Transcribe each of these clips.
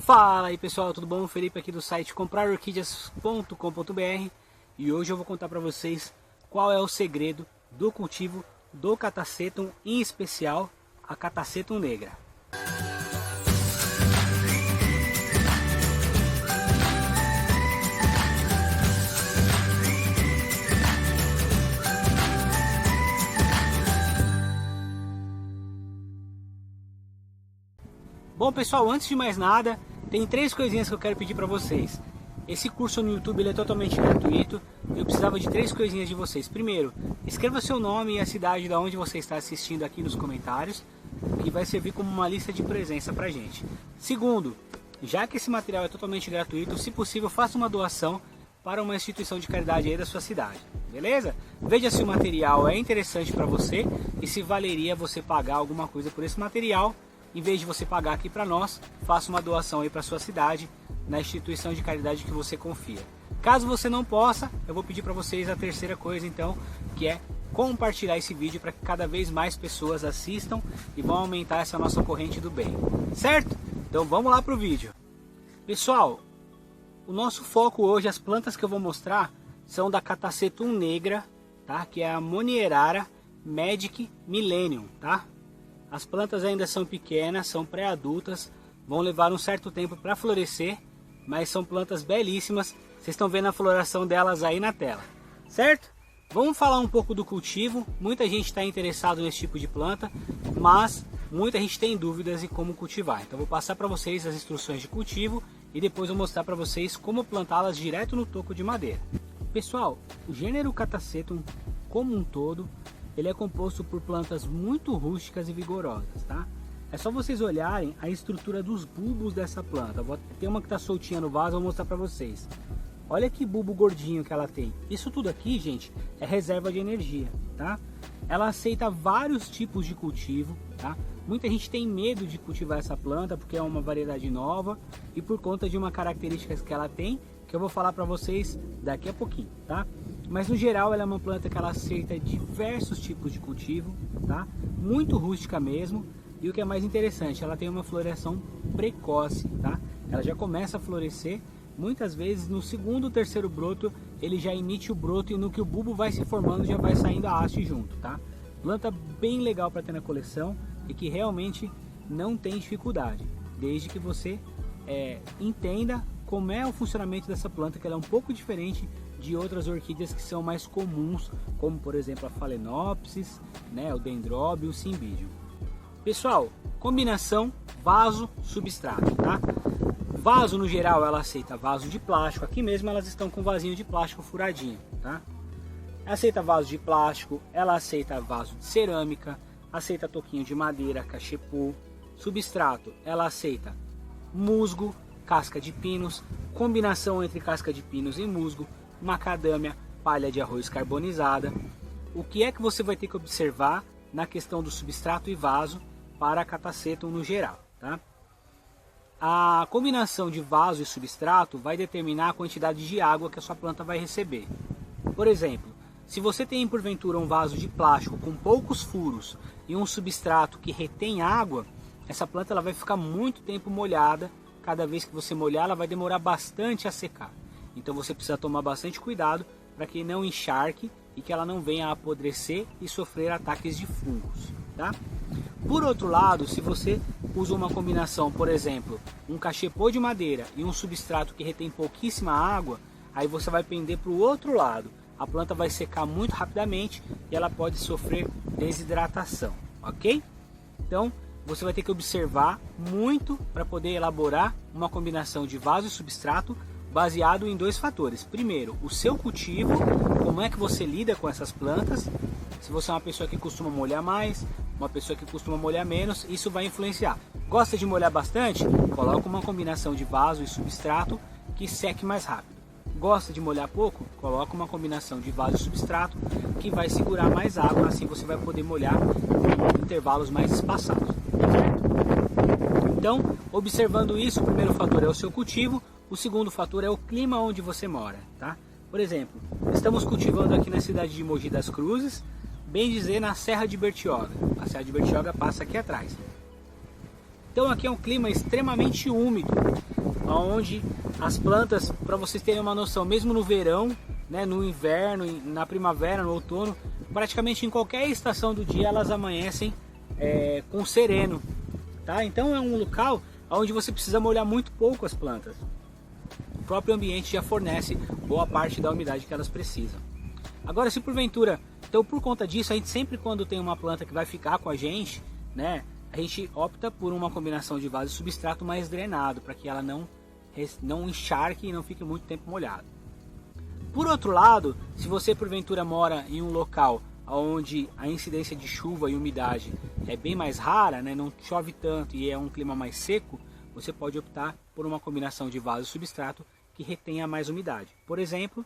Fala aí pessoal, tudo bom? Felipe aqui do site comprarorquídeas.com.br e hoje eu vou contar para vocês qual é o segredo do cultivo do Catasetum, em especial a Catasetum negra. Bom pessoal, antes de mais nada, tem três coisinhas que eu quero pedir para vocês. Esse curso no YouTube ele é totalmente gratuito. Eu precisava de três coisinhas de vocês. Primeiro, escreva seu nome e a cidade de onde você está assistindo aqui nos comentários, que vai servir como uma lista de presença para gente. Segundo, já que esse material é totalmente gratuito, se possível faça uma doação para uma instituição de caridade aí da sua cidade, beleza? Veja se o material é interessante para você e se valeria você pagar alguma coisa por esse material. Em vez de você pagar aqui para nós, faça uma doação aí para sua cidade, na instituição de caridade que você confia. Caso você não possa, eu vou pedir para vocês a terceira coisa então, que é compartilhar esse vídeo para que cada vez mais pessoas assistam e vão aumentar essa nossa corrente do bem, certo? Então vamos lá para o vídeo. Pessoal, o nosso foco hoje, as plantas que eu vou mostrar, são da Catasetum negra, tá? Que é a Monierara Magic Millennium, tá? As plantas ainda são pequenas, são pré-adultas, vão levar um certo tempo para florescer, mas são plantas belíssimas. Vocês estão vendo a floração delas aí na tela, certo? Vamos falar um pouco do cultivo. Muita gente está interessado nesse tipo de planta, mas muita gente tem dúvidas em como cultivar. Então vou passar para vocês as instruções de cultivo e depois vou mostrar para vocês como plantá-las direto no toco de madeira. Pessoal, o gênero Catasetum como um todo, ele é composto por plantas muito rústicas e vigorosas, tá? É só vocês olharem a estrutura dos bulbos dessa planta. Tem uma que está soltinha no vaso, eu vou mostrar para vocês. Olha que bulbo gordinho que ela tem. Isso tudo aqui, gente, é reserva de energia, tá? Ela aceita vários tipos de cultivo, tá? Muita gente tem medo de cultivar essa planta porque é uma variedade nova e por conta de uma característica que ela tem, que eu vou falar para vocês daqui a pouquinho, tá? Mas no geral ela é uma planta que ela aceita diversos tipos de cultivo, tá? Muito rústica mesmo. E o que é mais interessante, ela tem uma floração precoce, tá? Ela já começa a florescer, muitas vezes no segundo ou terceiro broto ele já emite o broto e no que o bulbo vai se formando já vai saindo a haste junto, tá? Planta bem legal para ter na coleção e que realmente não tem dificuldade, desde que você entenda como é o funcionamento dessa planta, que ela é um pouco diferente de outras orquídeas que são mais comuns, como por exemplo a Phalaenopsis, né, o Dendrobium, o Cymbidium. Pessoal, combinação vaso-substrato, tá? Vaso no geral ela aceita vaso de plástico, aqui mesmo elas estão com vasinho de plástico furadinho, tá? Aceita vaso de plástico, ela aceita vaso de cerâmica, aceita toquinho de madeira, cachepô. Substrato, ela aceita musgo, casca de pinos, combinação entre casca de pinos e musgo, macadâmia, palha de arroz carbonizada. O que é que você vai ter que observar na questão do substrato e vaso para a Catasetum no geral, tá? A combinação de vaso e substrato vai determinar a quantidade de água que a sua planta vai receber. Por exemplo, se você tem porventura um vaso de plástico com poucos furos e um substrato que retém água, essa planta ela vai ficar muito tempo molhada. Cada vez que você molhar, ela vai demorar bastante a secar. Então você precisa tomar bastante cuidado para que não encharque e que ela não venha a apodrecer e sofrer ataques de fungos, tá? Por outro lado, se você usa uma combinação, por exemplo, um cachepô de madeira e um substrato que retém pouquíssima água, aí você vai pender para o outro lado. A planta vai secar muito rapidamente e ela pode sofrer desidratação, ok? Então, você vai ter que observar muito para poder elaborar uma combinação de vaso e substrato baseado em dois fatores. Primeiro, o seu cultivo, como é que você lida com essas plantas. Se você é uma pessoa que costuma molhar mais, uma pessoa que costuma molhar menos, isso vai influenciar. Gosta de molhar bastante? Coloca uma combinação de vaso e substrato que seque mais rápido. Gosta de molhar pouco? Coloca uma combinação de vaso e substrato que vai segurar mais água, assim você vai poder molhar em intervalos mais espaçados. Então, observando isso, o primeiro fator é o seu cultivo, o segundo fator é o clima onde você mora, tá? Por exemplo, estamos cultivando aqui na cidade de Mogi das Cruzes, bem dizer na Serra de Bertioga. A Serra de Bertioga passa aqui atrás. Então aqui é um clima extremamente úmido, onde as plantas, para vocês terem uma noção, mesmo no verão, né, no inverno, na primavera, no outono, praticamente em qualquer estação do dia elas amanhecem com sereno, tá? Então é um local onde você precisa molhar muito pouco as plantas. O próprio ambiente já fornece boa parte da umidade que elas precisam. Agora, se porventura, então por conta disso, a gente sempre quando tem uma planta que vai ficar com a gente, né, a gente opta por uma combinação de vaso e substrato mais drenado, para que ela não encharque e não fique muito tempo molhado. Por outro lado, se você porventura mora em um local onde a incidência de chuva e umidade é bem mais rara, né, não chove tanto e é um clima mais seco, você pode optar por uma combinação de vaso e substrato que retenha mais umidade. Por exemplo,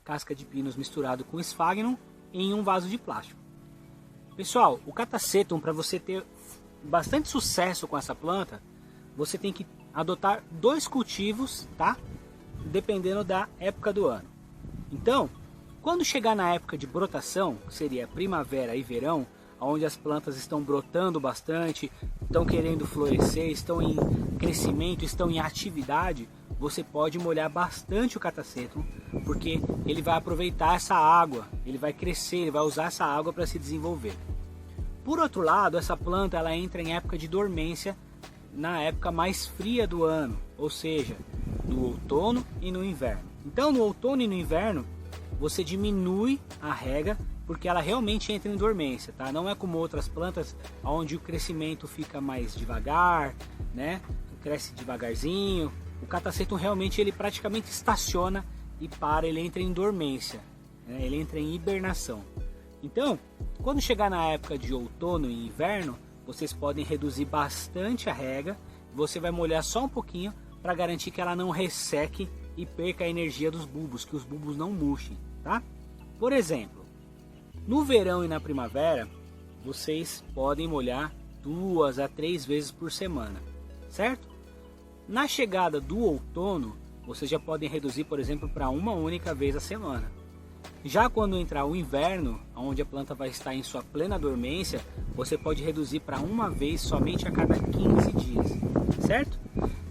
casca de pinos misturado com sphagnum em um vaso de plástico. Pessoal, o Catasetum, para você ter bastante sucesso com essa planta, você tem que adotar 2 cultivos, tá? Dependendo da época do ano. Então, quando chegar na época de brotação, que seria primavera e verão, onde as plantas estão brotando bastante, estão querendo florescer, estão em crescimento, estão em atividade, você pode molhar bastante o Catasetum, porque ele vai aproveitar essa água, ele vai crescer, ele vai usar essa água para se desenvolver. Por outro lado, essa planta ela entra em época de dormência na época mais fria do ano, ou seja, no outono e no inverno. Então, no outono e no inverno, você diminui a rega, porque ela realmente entra em dormência, tá? Não é como outras plantas, onde o crescimento fica mais devagar, né? Cresce devagarzinho. O Catasetum realmente ele praticamente estaciona e para, ele entra em dormência, né? Ele entra em hibernação. Então, quando chegar na época de outono e inverno, vocês podem reduzir bastante a rega. Você vai molhar só um pouquinho para garantir que ela não resseque e perca a energia dos bulbos, que os bulbos não murchem, tá? Por exemplo, no verão e na primavera, vocês podem molhar 2 a 3 vezes por semana, certo? Na chegada do outono, vocês já podem reduzir, por exemplo, para uma única vez a semana. Já quando entrar o inverno, onde a planta vai estar em sua plena dormência, você pode reduzir para uma vez somente a cada 15 dias, certo?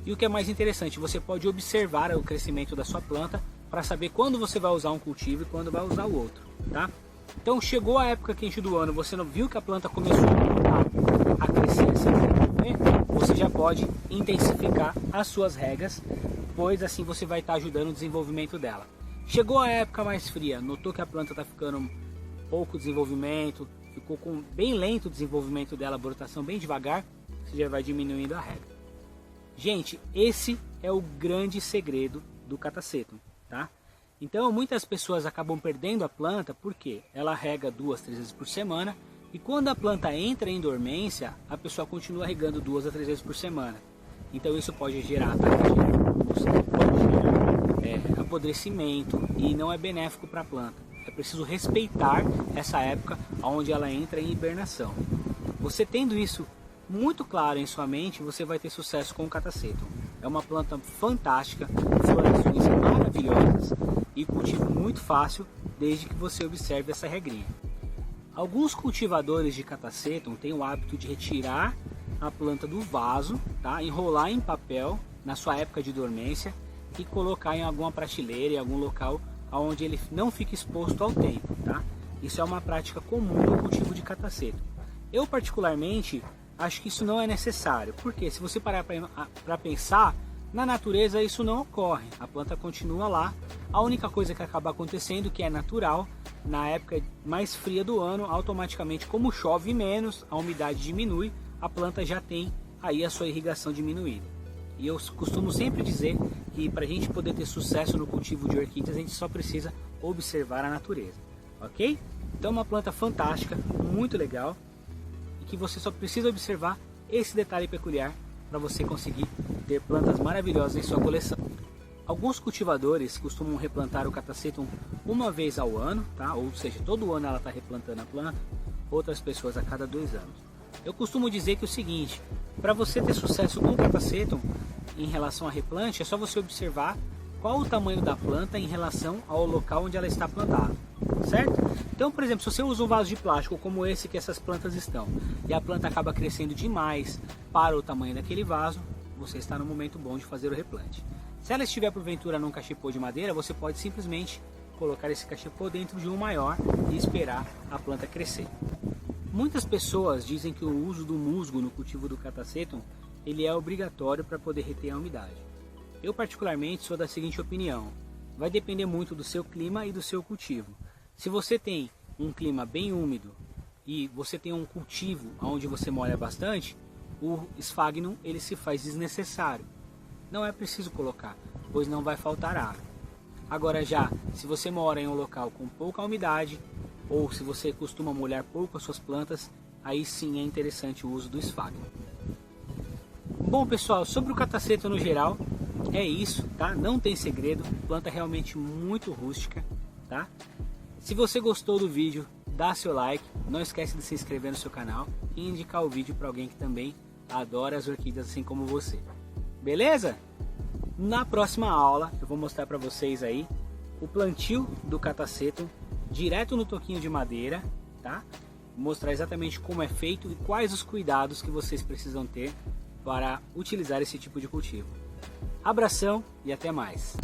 E o que é mais interessante, você pode observar o crescimento da sua planta para saber quando você vai usar um cultivo e quando vai usar o outro, tá? Então chegou a época quente do ano, você não viu que a planta começou a crescer assim, né? Você já pode intensificar as suas regas, pois assim você vai estar ajudando o desenvolvimento dela. Chegou a época mais fria, notou que a planta está ficando pouco desenvolvimento, ficou com bem lento o desenvolvimento dela, a brotação bem devagar, você já vai diminuindo a rega. Gente, esse é o grande segredo do Catasetum, tá? Então muitas pessoas acabam perdendo a planta porque ela rega 2 a 3 vezes por semana e quando a planta entra em dormência, a pessoa continua regando 2 a 3 vezes por semana. Então isso pode gerar ataque de lúcia, pode gerar apodrecimento e não é benéfico para a planta. É preciso respeitar essa época onde ela entra em hibernação. Você tendo isso muito claro em sua mente, você vai ter sucesso com o Catasetum. É uma planta fantástica, florações maravilhosas e cultivo muito fácil desde que você observe essa regrinha. Alguns cultivadores de Catasetum têm o hábito de retirar a planta do vaso, tá? Enrolar em papel na sua época de dormência e colocar em alguma prateleira, em algum local onde ele não fique exposto ao tempo, tá? Isso é uma prática comum do cultivo de Catasetum. Eu particularmente acho que isso não é necessário, porque se você parar para pensar, na natureza isso não ocorre, a planta continua lá. A única coisa que acaba acontecendo, que é natural, na época mais fria do ano, automaticamente como chove menos, a umidade diminui, a planta já tem aí a sua irrigação diminuída. E eu costumo sempre dizer que para a gente poder ter sucesso no cultivo de orquídeas, a gente só precisa observar a natureza, ok? Então é uma planta fantástica, muito legal, e que você só precisa observar esse detalhe peculiar para você conseguir ter plantas maravilhosas em sua coleção. Alguns cultivadores costumam replantar o Catasetum uma vez ao ano, tá? Ou seja, todo ano ela está replantando a planta, outras pessoas a cada 2 anos. Eu costumo dizer que é o seguinte, para você ter sucesso com o Catasetum em relação a replante, é só você observar qual o tamanho da planta em relação ao local onde ela está plantada, certo? Então, por exemplo, se você usa um vaso de plástico como esse que essas plantas estão, e a planta acaba crescendo demais para o tamanho daquele vaso, você está no momento bom de fazer o replante. Se ela estiver porventura num cachepô de madeira, você pode simplesmente colocar esse cachepô dentro de um maior e esperar a planta crescer. Muitas pessoas dizem que o uso do musgo no cultivo do Catasetum ele é obrigatório para poder reter a umidade. Eu particularmente sou da seguinte opinião: vai depender muito do seu clima e do seu cultivo. Se você tem um clima bem úmido e você tem um cultivo onde você molha bastante, o sphagnum ele se faz desnecessário. Não é preciso colocar, pois não vai faltar água. Agora já, se você mora em um local com pouca umidade, ou se você costuma molhar pouco as suas plantas, aí sim é interessante o uso do sphagnum. Bom pessoal, sobre o Catasetum no geral, é isso, tá? Não tem segredo, planta realmente muito rústica, tá? Se você gostou do vídeo, dá seu like, não esquece de se inscrever no seu canal e indicar o vídeo para alguém que também adora as orquídeas assim como você. Beleza? Na próxima aula eu vou mostrar para vocês aí o plantio do Catasetum direto no toquinho de madeira, tá? Vou mostrar exatamente como é feito e quais os cuidados que vocês precisam ter para utilizar esse tipo de cultivo. Abração e até mais!